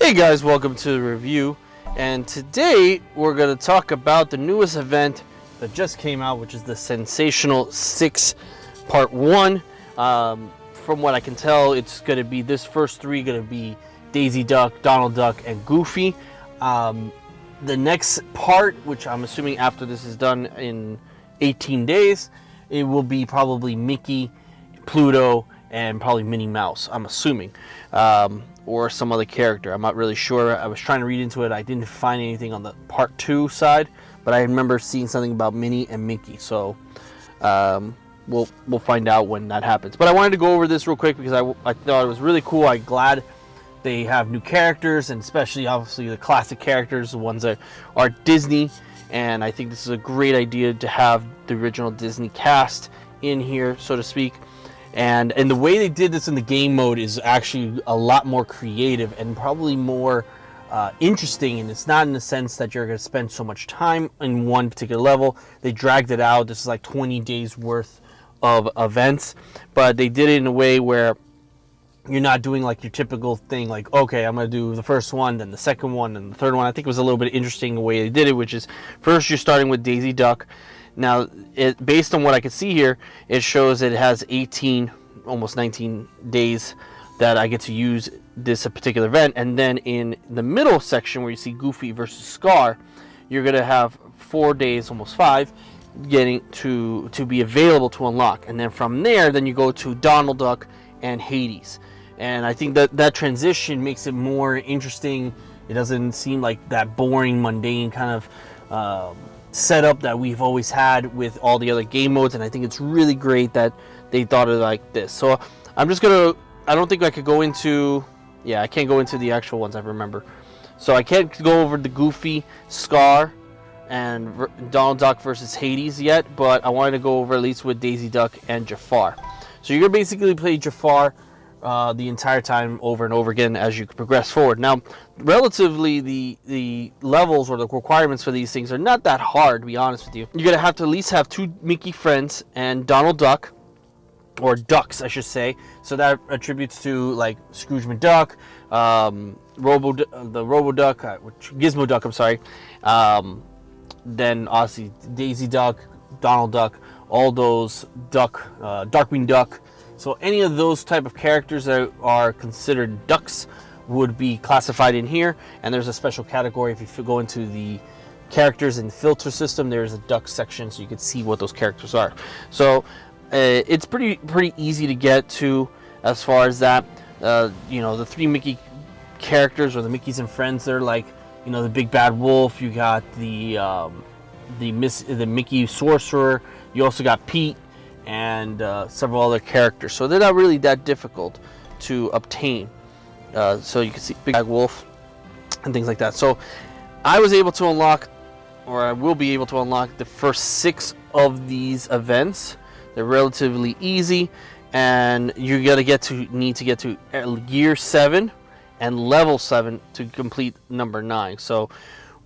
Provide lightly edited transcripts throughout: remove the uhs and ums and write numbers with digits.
Hey guys, welcome to the review, and today we're going to talk about the newest event that just came out, which is the Sensational 6 Part 1. From what I can tell, it's going to be, this first three going to be Daisy Duck, Donald Duck, and Goofy. The next part, which I'm assuming after this is done in 18 days, it will be probably Mickey, Pluto, and probably Minnie Mouse, I'm assuming. Or some other character. I'm not really sure. I was trying to read into it. I didn't find anything on the part 2 side, but I remember seeing something about Minnie and Mickey. So we'll find out when that happens. But I wanted to go over this real quick because I thought it was really cool. I'm glad they have new characters, and especially obviously the classic characters, the ones that are Disney. And I think this is a great idea to have the original Disney cast in here, so to speak. And the way they did this in the game mode is actually a lot more creative and probably more interesting. And it's not in the sense that you're going to spend so much time in one particular level. They dragged it out. This is like 20 days worth of events. But they did it in a way where you're not doing like your typical thing, like, okay, I'm going to do the first one, then the second one, and the third one. I think it was a little bit interesting the way they did it, which is first you're starting with Daisy Duck. Now, based on what I can see here, it shows it has 18, almost 19 days that I get to use this particular event. And then in the middle section where you see Goofy versus Scar, you're going to have 4 days, almost 5, getting to be available to unlock. And then from there, then you go to Donald Duck and Hades. And I think that transition makes it more interesting. It doesn't seem like that boring, mundane kind of setup that we've always had with all the other game modes, and I think it's really great that they thought of it like this. So I'm just gonna, I don't think I could go into, I can't go into the actual ones I remember. So I can't go over the Goofy, Scar, and Donald Duck versus Hades yet, but I wanted to go over at least with Daisy Duck and Jafar. So you're gonna basically play Jafar the entire time over and over again as you progress forward. Now, relatively, the levels or the requirements for these things are not that hard, to be honest with you. You're going to have to at least have 2 Mickey friends and Donald Duck, or ducks, I should say. So that attributes to like Scrooge McDuck, the Robo Duck, Gizmo Duck, I'm sorry. Then obviously Daisy Duck, Donald Duck, all those Darkwing Duck. So any of those type of characters that are considered ducks would be classified in here. And there's a special category. If you go into the characters and filter system, there's a duck section, so you can see what those characters are. So it's pretty easy to get to as far as that. The 3 Mickey characters, or the Mickeys and friends, they're like, the Big Bad Wolf. You got the Mickey Sorcerer. You also got Pete and several other characters, so they're not really that difficult to obtain. So you can see Big Bad Wolf and things like that. So I was able to unlock, or I will be able to unlock, the first 6 of these events. They're relatively easy, and you're gonna need to get to Gear 7 and Level 7 to complete number 9. So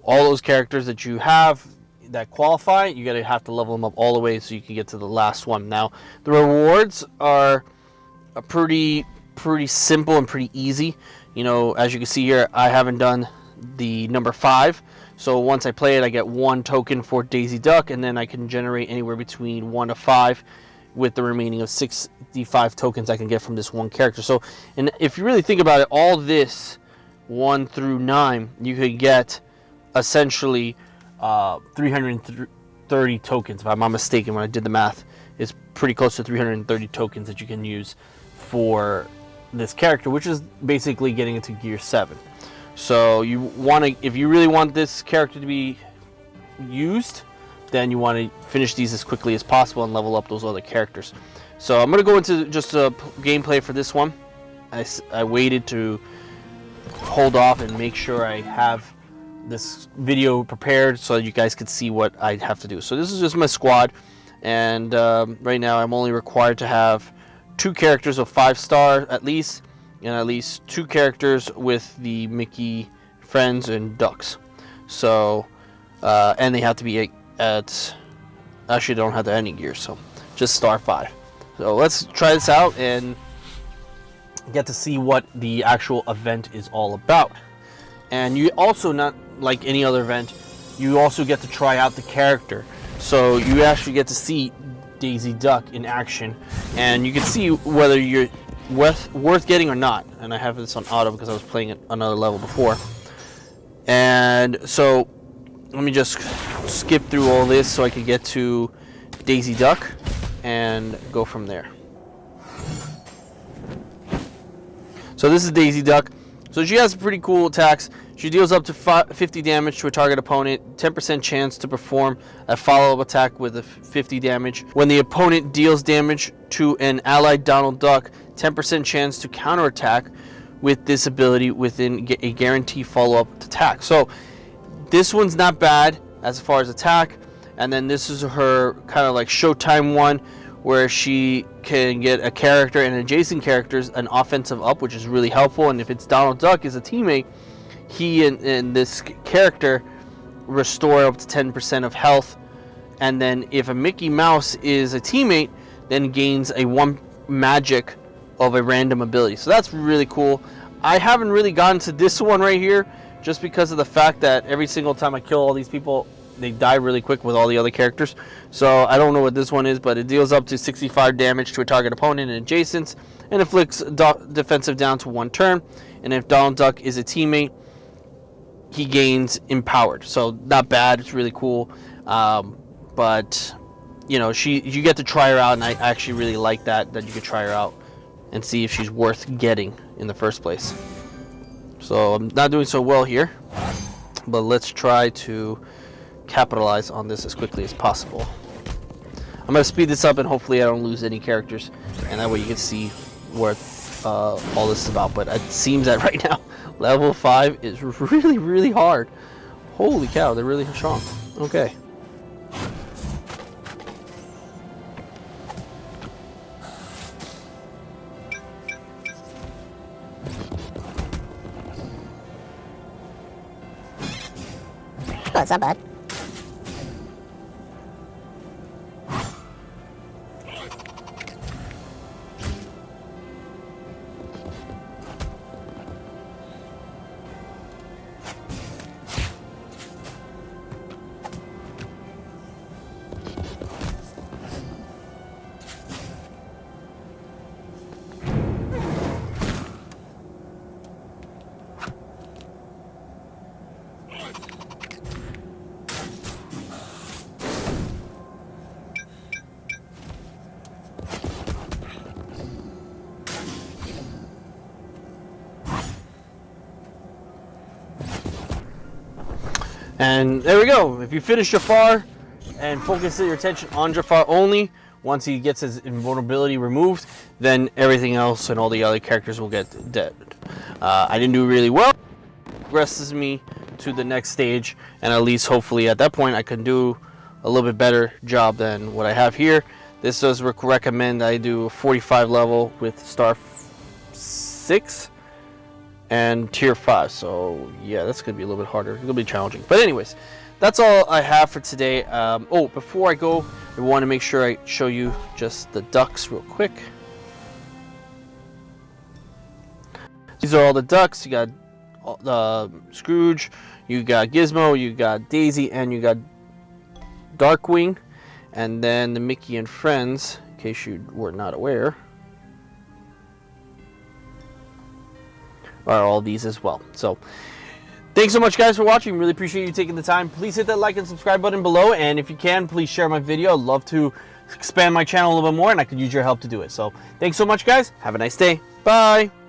all those characters that you have that qualify, you gotta have to level them up all the way so you can get to the last one. Now, the rewards are pretty simple and pretty easy. As you can see here, I haven't done the number 5. So once I play it, I get 1 token for Daisy Duck, and then I can generate anywhere between 1 to 5 with the remaining of 65 tokens I can get from this one character. So, and if you really think about it, all this 1 through 9, you could get essentially 330 tokens, if I'm not mistaken. When I did the math, it's pretty close to 330 tokens that you can use for this character, which is basically getting into Gear 7. So you want to, if you really want this character to be used, then you want to finish these as quickly as possible and level up those other characters. So I'm going to go into just a gameplay for this one. I waited to hold off and make sure I have this video prepared so you guys could see what I have to do. So this is just my squad, and right now I'm only required to have 2 characters of 5-star at least, and at least 2 characters with the Mickey friends and ducks. So and they have to be at actually, they don't have any gear, so just star 5. So let's try this out and get to see what the actual event is all about. And you also, not like any other event, you also get to try out the character. So you actually get to see Daisy Duck in action, and you can see whether you're worth getting or not. And I have this on auto because I was playing at another level before. And so let me just skip through all this so I can get to Daisy Duck and go from there. So this is Daisy Duck. So she has pretty cool attacks. She deals up to 50 damage to a target opponent, 10% chance to perform a follow-up attack with a 50 damage. When the opponent deals damage to an allied Donald Duck, 10% chance to counterattack with this ability within a guaranteed follow-up attack. So this one's not bad as far as attack. And then this is her kind of like Showtime one, where she can get a character and adjacent characters an offensive up, which is really helpful. And if it's Donald Duck as a teammate, he and this character restore up to 10% of health. And then if a Mickey Mouse is a teammate, then gains a 1 magic of a random ability. So that's really cool. I haven't really gotten to this one right here just because of the fact that every single time I kill all these people, they die really quick with all the other characters. So I don't know what this one is, but it deals up to 65 damage to a target opponent and adjacents, and inflicts defensive down to 1 turn. And if Donald Duck is a teammate, he gains empowered. So not bad. It's really cool. But you know, you get to try her out, and I actually really like that you could try her out and see if she's worth getting in the first place. So I'm not doing so well here, but let's try to capitalize on this as quickly as possible. I'm going to speed this up, and hopefully I don't lose any characters, and that way you can see what all this is about. But it seems that right now level 5 is really hard. Holy cow, they're really strong. Okay. Oh, it's not bad. And there we go. If you finish Jafar and focus your attention on Jafar only, once he gets his invulnerability removed, then everything else and all the other characters will get dead. I didn't do really well. Progresses me to the next stage, and at least hopefully at that point I can do a little bit better job than what I have here. This does recommend I do a 45 level with star 6 and tier 5, so yeah, that's gonna be a little bit harder. It's gonna be challenging, but anyways, that's all I have for today. Oh, before I go, I want to make sure I show you just the ducks real quick. These are all the ducks. You got Scrooge, you got Gizmo, you got Daisy, and you got Darkwing. And then the Mickey and Friends, in case you were not aware, are all these as well. So thanks so much, guys, for watching. Really appreciate you taking the time. Please hit that like and subscribe button below, and if you can, please share my video. I'd love to expand my channel a little bit more, and I could use your help to do it. So thanks so much, guys. Have a nice day. Bye.